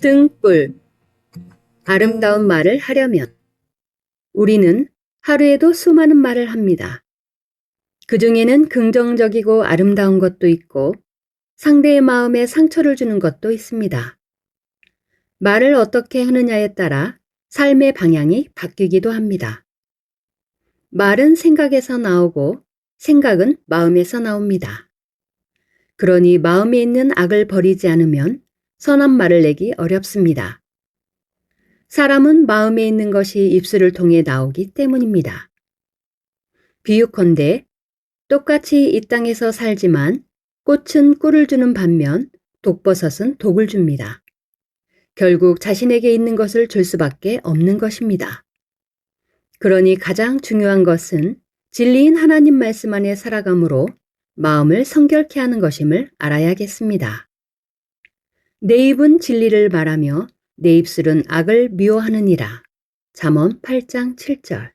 등불. 아름다운 말을 하려면 우리는 하루에도 수많은 말을 합니다. 그 중에는 긍정적이고 아름다운 것도 있고 상대의 마음에 상처를 주는 것도 있습니다. 말을 어떻게 하느냐에 따라 삶의 방향이 바뀌기도 합니다. 말은 생각에서 나오고 생각은 마음에서 나옵니다. 그러니 마음에 있는 악을 버리지 않으면 선한 말을 내기 어렵습니다. 사람은 마음에 있는 것이 입술을 통해 나오기 때문입니다. 비유컨대 똑같이 이 땅에서 살지만 꽃은 꿀을 주는 반면 독버섯은 독을 줍니다. 결국 자신에게 있는 것을 줄 수밖에 없는 것입니다. 그러니 가장 중요한 것은 진리인 하나님 말씀 안에 살아감으로 마음을 성결케 하는 것임을 알아야겠습니다. 내 입은 진리를 말하며 내 입술은 악을 미워하느니라. 잠언 8장 7절.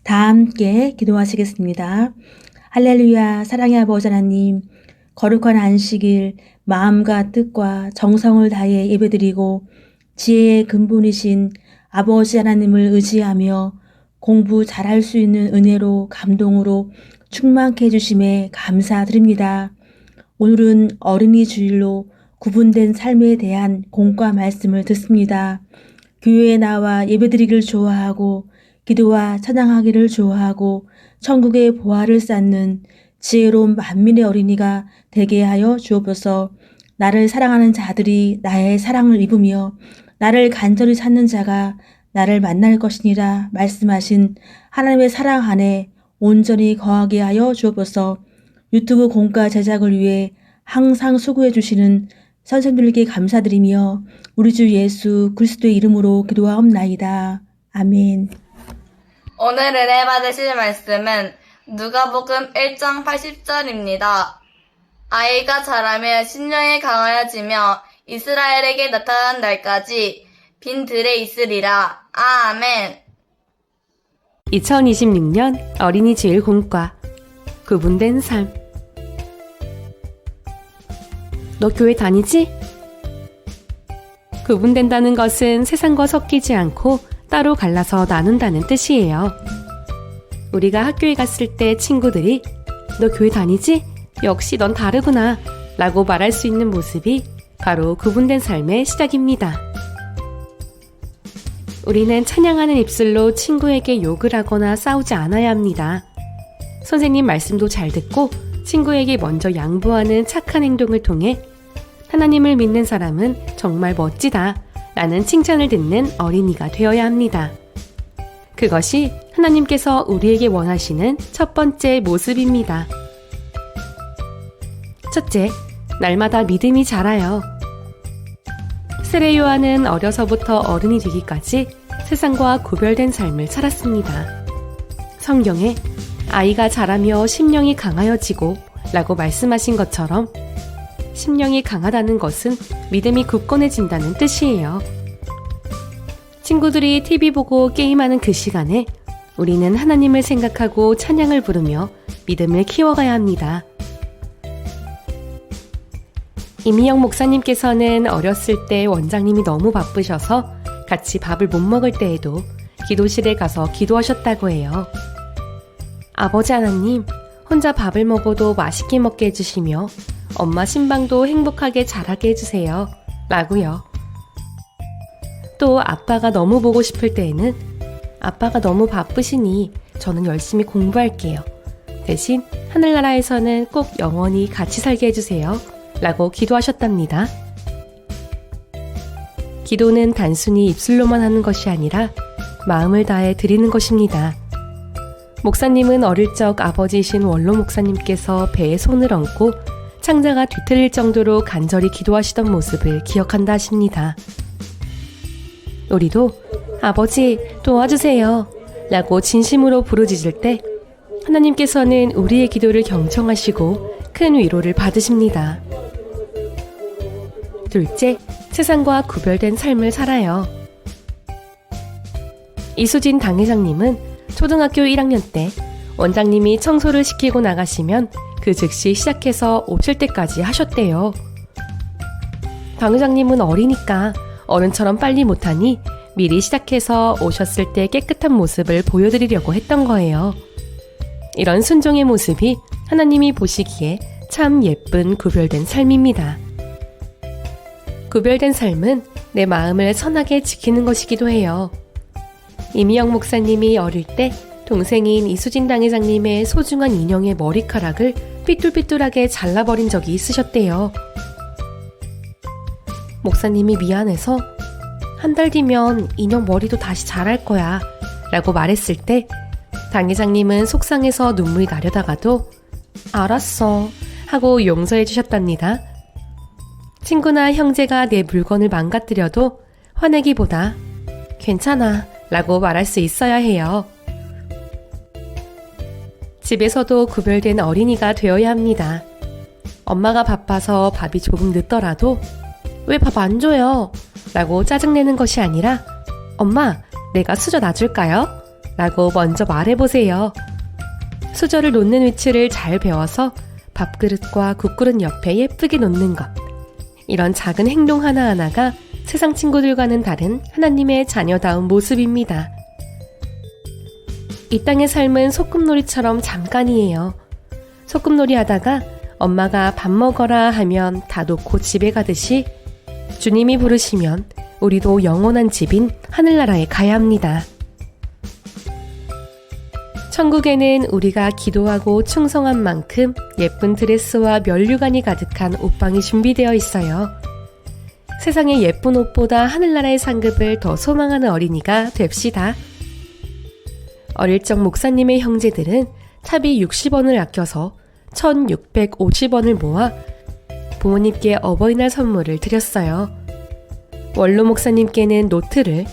다 함께 기도하시겠습니다. 할렐루야. 사랑의 아버지 하나님, 거룩한 안식일 마음과 뜻과 정성을 다해 예배드리고 지혜의 근본이신 아버지 하나님을 의지하며 공부 잘할 수 있는 은혜로 감동으로 충만케 해주심에 감사드립니다. 오늘은 어린이 주일로 구분된 삶에 대한 공과 말씀을 듣습니다. 교회에 나와 예배드리기를 좋아하고 기도와 찬양하기를 좋아하고 천국의 보화를 쌓는 지혜로운 만민의 어린이가 되게 하여 주옵소서. 나를 사랑하는 자들이 나의 사랑을 입으며 나를 간절히 찾는 자가 나를 만날 것이니라 말씀하신 하나님의 사랑 안에 온전히 거하게 하여 주옵소서. 유튜브 공과 제작을 위해 항상 수고해 주시는 선생님들께 감사드리며 우리 주 예수 그리스도의 이름으로 기도하옵나이다. 아멘. 오늘 은혜 받으실 말씀은 누가복음 1장 80절입니다. 아이가 자라며 심령이 강하여지며 이스라엘에게 나타난 날까지 빈 들에 있으리라. 아멘. 2026년 어린이 주일 공과 구분된 삶. 너 교회 다니지? 구분된다는 것은 세상과 섞이지 않고 따로 갈라서 나눈다는 뜻이에요. 우리가 학교에 갔을 때 친구들이 너 교회 다니지? 역시 넌 다르구나 라고 말할 수 있는 모습이 바로 구분된 삶의 시작입니다. 우리는 찬양하는 입술로 친구에게 욕을 하거나 싸우지 않아야 합니다. 선생님 말씀도 잘 듣고 친구에게 먼저 양보하는 착한 행동을 통해 하나님을 믿는 사람은 정말 멋지다 라는 칭찬을 듣는 어린이가 되어야 합니다. 그것이 하나님께서 우리에게 원하시는 첫 번째 모습입니다. 첫째, 날마다 믿음이 자라요. 세례 요한은 어려서부터 어른이 되기까지 세상과 구별된 삶을 살았습니다. 성경에 아이가 자라며 심령이 강하여지고 라고 말씀하신 것처럼 심령이 강하다는 것은 믿음이 굳건해진다는 뜻이에요. 친구들이 TV 보고 게임하는 그 시간에 우리는 하나님을 생각하고 찬양을 부르며 믿음을 키워가야 합니다. 이미영 목사님께서는 어렸을 때 원장님이 너무 바쁘셔서 같이 밥을 못 먹을 때에도 기도실에 가서 기도하셨다고 해요. 아버지 하나님, 혼자 밥을 먹어도 맛있게 먹게 해주시며 엄마 신방도 행복하게 자라게 해주세요 라고요. 또 아빠가 너무 보고 싶을 때에는 아빠가 너무 바쁘시니 저는 열심히 공부할게요. 대신 하늘나라에서는 꼭 영원히 같이 살게 해주세요 라고 기도하셨답니다. 기도는 단순히 입술로만 하는 것이 아니라 마음을 다해 드리는 것입니다. 목사님은 어릴 적 아버지이신 원로 목사님께서 배에 손을 얹고 창자가 뒤틀릴 정도로 간절히 기도하시던 모습을 기억한다 하십니다. 우리도 아버지 도와주세요 라고 진심으로 부르짖을 때 하나님께서는 우리의 기도를 경청하시고 큰 위로를 받으십니다. 둘째, 세상과 구별된 삶을 살아요. 이수진 당회장님은 초등학교 1학년 때 원장님이 청소를 시키고 나가시면 그 즉시 시작해서 오실 때까지 하셨대요. 강 회장님은 어리니까 어른처럼 빨리 못하니 미리 시작해서 오셨을 때 깨끗한 모습을 보여드리려고 했던 거예요. 이런 순종의 모습이 하나님이 보시기에 참 예쁜 구별된 삶입니다. 구별된 삶은 내 마음을 선하게 지키는 것이기도 해요. 이미영 목사님이 어릴 때 동생인 이수진 당회장님의 소중한 인형의 머리카락을 삐뚤삐뚤하게 잘라버린 적이 있으셨대요. 목사님이 미안해서 한 달 뒤면 인형 머리도 다시 자랄 거야 라고 말했을 때 당회장님은 속상해서 눈물이 나려다가도 알았어 하고 용서해 주셨답니다. 친구나 형제가 내 물건을 망가뜨려도 화내기보다 괜찮아 라고 말할 수 있어야 해요. 집에서도 구별된 어린이가 되어야 합니다. 엄마가 바빠서 밥이 조금 늦더라도 왜 밥 안 줘요? 라고 짜증내는 것이 아니라 엄마, 내가 수저 놔줄까요? 라고 먼저 말해보세요. 수저를 놓는 위치를 잘 배워서 밥그릇과 국그릇 옆에 예쁘게 놓는 것. 이런 작은 행동 하나하나가 세상 친구들과는 다른 하나님의 자녀다운 모습입니다. 이 땅의 삶은 소꿉놀이처럼 잠깐이에요. 소꿉놀이 하다가 엄마가 밥 먹어라 하면 다 놓고 집에 가듯이 주님이 부르시면 우리도 영원한 집인 하늘나라에 가야 합니다. 천국에는 우리가 기도하고 충성한 만큼 예쁜 드레스와 면류관이 가득한 옷방이 준비되어 있어요. 세상의 예쁜 옷보다 하늘나라의 상급을 더 소망하는 어린이가 됩시다. 어릴 적 목사님의 형제들은 차비 60원을 아껴서 1650원을 모아 부모님께 어버이날 선물을 드렸어요. 원로 목사님께는 노트를,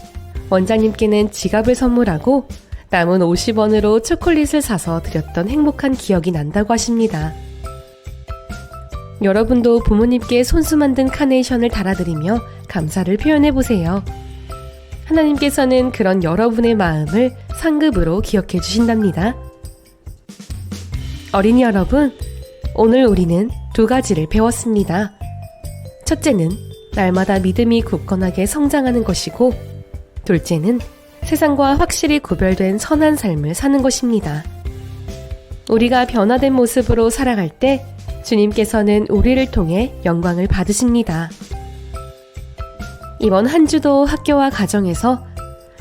원장님께는 지갑을 선물하고 남은 50원으로 초콜릿을 사서 드렸던 행복한 기억이 난다고 하십니다. 여러분도 부모님께 손수 만든 카네이션을 달아드리며 감사를 표현해보세요. 하나님께서는 그런 여러분의 마음을 상급으로 기억해 주신답니다. 어린이 여러분, 오늘 우리는 2가지를 배웠습니다. 첫째는 날마다 믿음이 굳건하게 성장하는 것이고, 둘째는 세상과 확실히 구별된 선한 삶을 사는 것입니다. 우리가 변화된 모습으로 살아갈 때 주님께서는 우리를 통해 영광을 받으십니다. 이번 한 주도 학교와 가정에서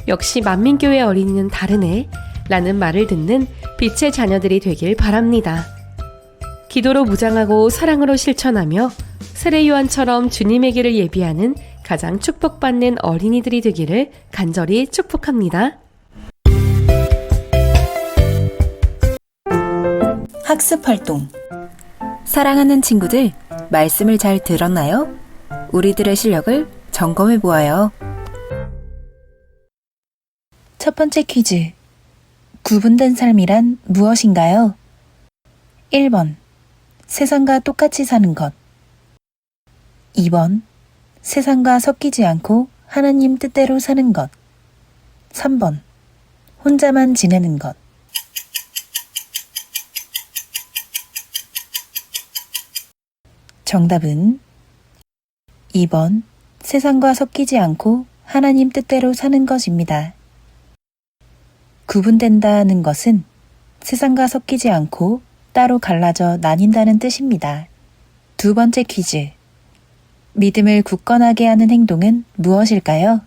역시 만민교회 어린이는 다르네 라는 말을 듣는 빛의 자녀들이 되길 바랍니다. 기도로 무장하고 사랑으로 실천하며 세례 요한처럼 주님의 길을 예비하는 가장 축복받는 어린이들이 되기를 간절히 축복합니다. 학습 활동. 사랑하는 친구들, 말씀을 잘 들었나요? 우리들의 실력을 점검해 보아요. 첫 번째 퀴즈. 구분된 삶이란 무엇인가요? 1번. 세상과 똑같이 사는 것. 2번. 세상과 섞이지 않고 하나님 뜻대로 사는 것. 3번. 혼자만 지내는 것. 정답은 2번. 세상과 섞이지 않고 하나님 뜻대로 사는 것입니다. 구분된다는 것은 세상과 섞이지 않고 따로 갈라져 나뉜다는 뜻입니다. 두 번째 퀴즈. 믿음을 굳건하게 하는 행동은 무엇일까요?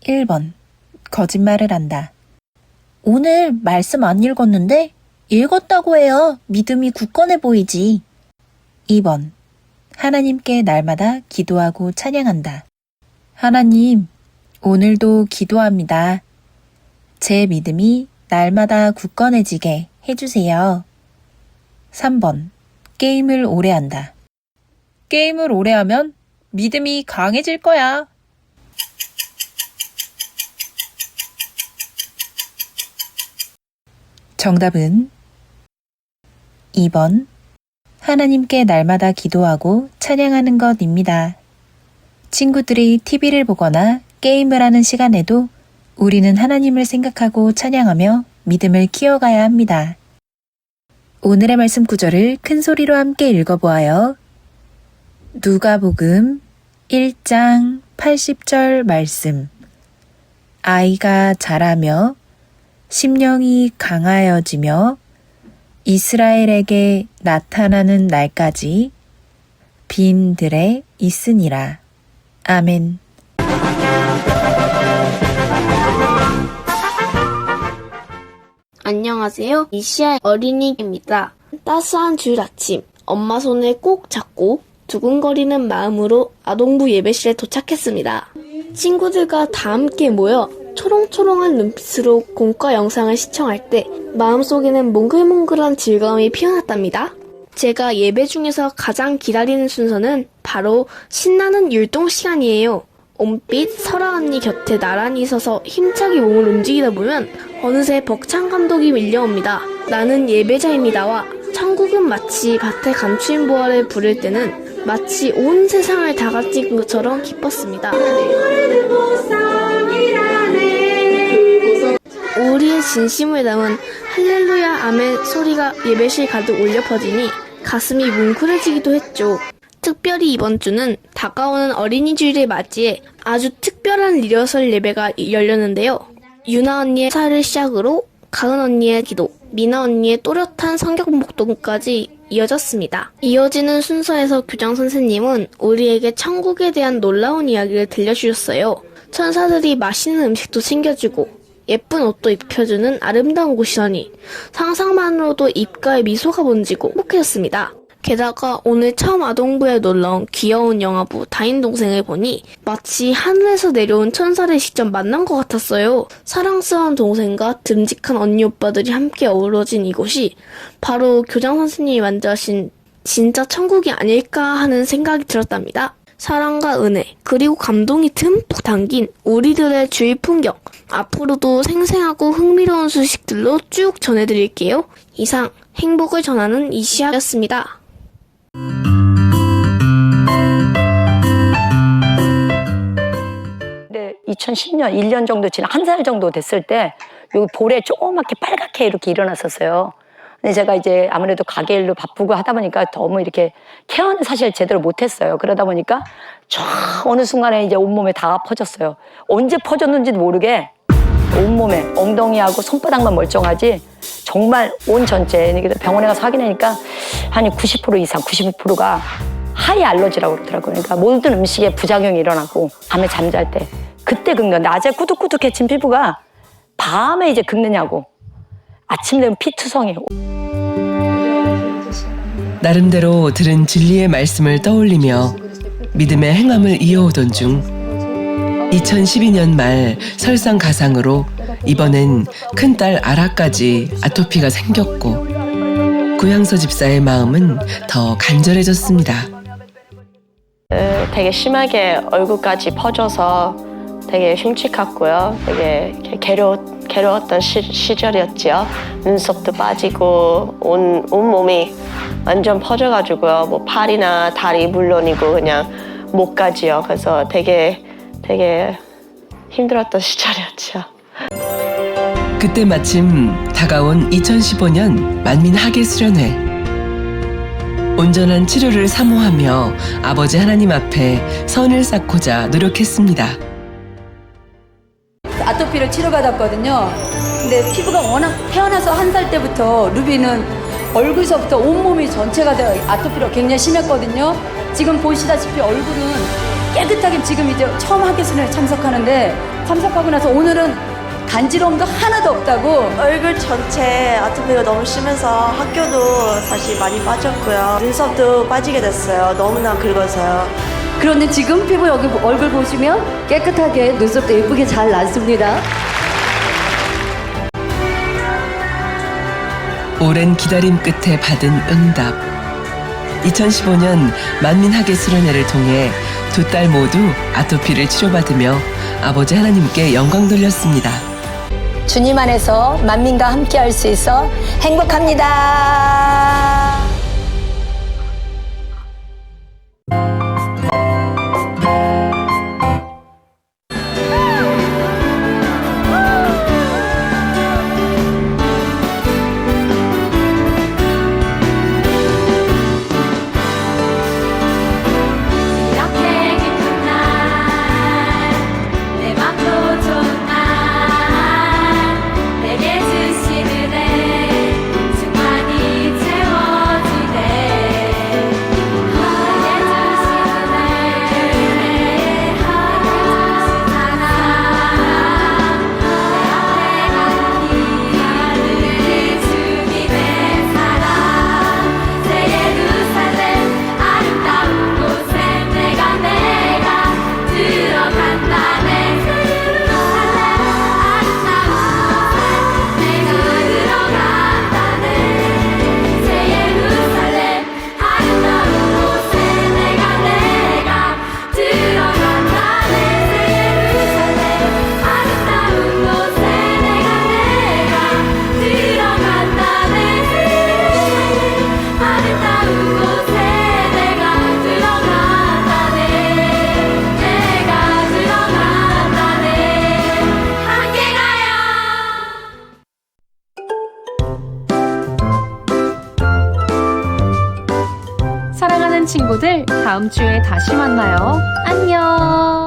1번. 거짓말을 한다. 오늘 말씀 안 읽었는데? 읽었다고 해야 믿음이 굳건해 보이지. 2번. 하나님께 날마다 기도하고 찬양한다. 하나님, 오늘도 기도합니다. 제 믿음이 날마다 굳건해지게 해주세요. 3번. 게임을 오래 한다. 게임을 오래 하면 믿음이 강해질 거야. 정답은 2번. 하나님께 날마다 기도하고 찬양하는 것입니다. 친구들이 TV를 보거나 게임을 하는 시간에도 우리는 하나님을 생각하고 찬양하며 믿음을 키워가야 합니다. 오늘의 말씀 구절을 큰 소리로 함께 읽어보아요. 누가복음 1장 80절 말씀. 아이가 자라며 심령이 강하여지며 이스라엘에게 나타나는 날까지 빈들에 있으니라. 아멘. 안녕하세요. 이시아 어린이입니다. 따스한 주일 아침, 엄마 손을 꼭 잡고 두근거리는 마음으로 아동부 예배실에 도착했습니다. 친구들과 다 함께 모여 초롱초롱한 눈빛으로 공과 영상을 시청할 때 마음속에는 몽글몽글한 즐거움이 피어났답니다. 제가 예배 중에서 가장 기다리는 순서는 바로 신나는 율동 시간이에요. 온빛 설아 언니 곁에 나란히 서서 힘차게 몸을 움직이다 보면 어느새 벅찬 감독이 밀려옵니다. 나는 예배자입니다와 천국은 마치 밭에 감추인 보화를 부를 때는 마치 온 세상을 다 가진 것처럼 기뻤습니다. 우리의 진심을 담은 할렐루야 아멘 소리가 예배실 가득 울려 퍼지니 가슴이 뭉클해지기도 했죠. 특별히 이번 주는 다가오는 어린이 주일을 맞이해 아주 특별한 리허설 예배가 열렸는데요. 유나 언니의 사를 시작으로 가은 언니의 기도, 미나 언니의 또렷한 성경 목동까지 이어졌습니다. 이어지는 순서에서 교장 선생님은 우리에게 천국에 대한 놀라운 이야기를 들려주셨어요. 천사들이 맛있는 음식도 챙겨주고 예쁜 옷도 입혀주는 아름다운 곳이라니 상상만으로도 입가에 미소가 번지고 행복해졌습니다. 게다가 오늘 처음 아동부에 놀러온 귀여운 영아부 다인 동생을 보니 마치 하늘에서 내려온 천사를 직접 만난 것 같았어요. 사랑스러운 동생과 듬직한 언니 오빠들이 함께 어우러진 이곳이 바로 교장 선생님이 만드신 진짜 천국이 아닐까 하는 생각이 들었답니다. 사랑과 은혜, 그리고 감동이 듬뿍 담긴 우리들의 주위 풍경. 앞으로도 생생하고 흥미로운 소식들로 쭉 전해드릴게요. 이상 행복을 전하는 이시아였습니다. 네, 2010년 1년 정도 지나 한 살 정도 됐을 때 여기 볼에 조그맣게 빨갛게 이렇게 일어났었어요. 근데 제가 이제 아무래도 가게 일로 바쁘고 하다 보니까 너무 이렇게 케어는 사실 제대로 못했어요. 그러다 보니까 쫙 어느 순간에 이제 온몸에 다 퍼졌어요. 언제 퍼졌는지도 모르게 온몸에 엉덩이하고 손바닥만 멀쩡하지 정말 온 전체 병원에 가서 확인하니까 한 90% 이상 95%가 하이 알러지라고 그러더라고요. 그러니까 모든 음식에 부작용이 일어나고 밤에 잠잘 때 그때 긁는 낮에 꾸덕꾸덕해진 피부가 밤에 이제 긁느냐고 아침 되면 피투성이에요. 나름대로 들은 진리의 말씀을 떠올리며 믿음의 행함을 이어오던 중 2012년 말 설상가상으로 이번엔 큰딸 아라까지 아토피가 생겼고 구양서 집사의 마음은 더 간절해졌습니다. 되게 심하게 얼굴까지 퍼져서 되게 흉측했고요. 되게 괴로웠던 시절이었지요. 눈썹도 빠지고 온몸이 완전 퍼져가지고요. 뭐 팔이나 다리 물론이고 그냥 목까지요. 그래서 되게 힘들었던 시절이었죠. 그때 마침 다가온 2015년 만민학예 수련회. 온전한 치료를 사모하며 아버지 하나님 앞에 선을 쌓고자 노력했습니다. 아토피를 치료받았거든요. 근데 피부가 워낙 태어나서 한 살 때부터 루비는 얼굴서부터 온몸이 전체가 아토피로 굉장히 심했거든요. 지금 보시다시피 얼굴은 깨끗하게 지금 이제 처음 학예수련회 참석하고 나서 오늘은 간지러움도 하나도 없다고. 얼굴 전체 아토피가 너무 심해서 학교도 사실 많이 빠졌고요. 눈썹도 빠지게 됐어요. 너무나 긁어서요. 그런데 지금 피부 여기 얼굴 보시면 깨끗하게 눈썹도 예쁘게 잘 났습니다. 오랜 기다림 끝에 받은 응답. 2015년 만민학예 수련회를 통해 두 딸 모두 아토피를 치료받으며 아버지 하나님께 영광 돌렸습니다. 주님 안에서 만민과 함께 할 수 있어 행복합니다. 친구들, 다음 주에 다시 만나요. 안녕!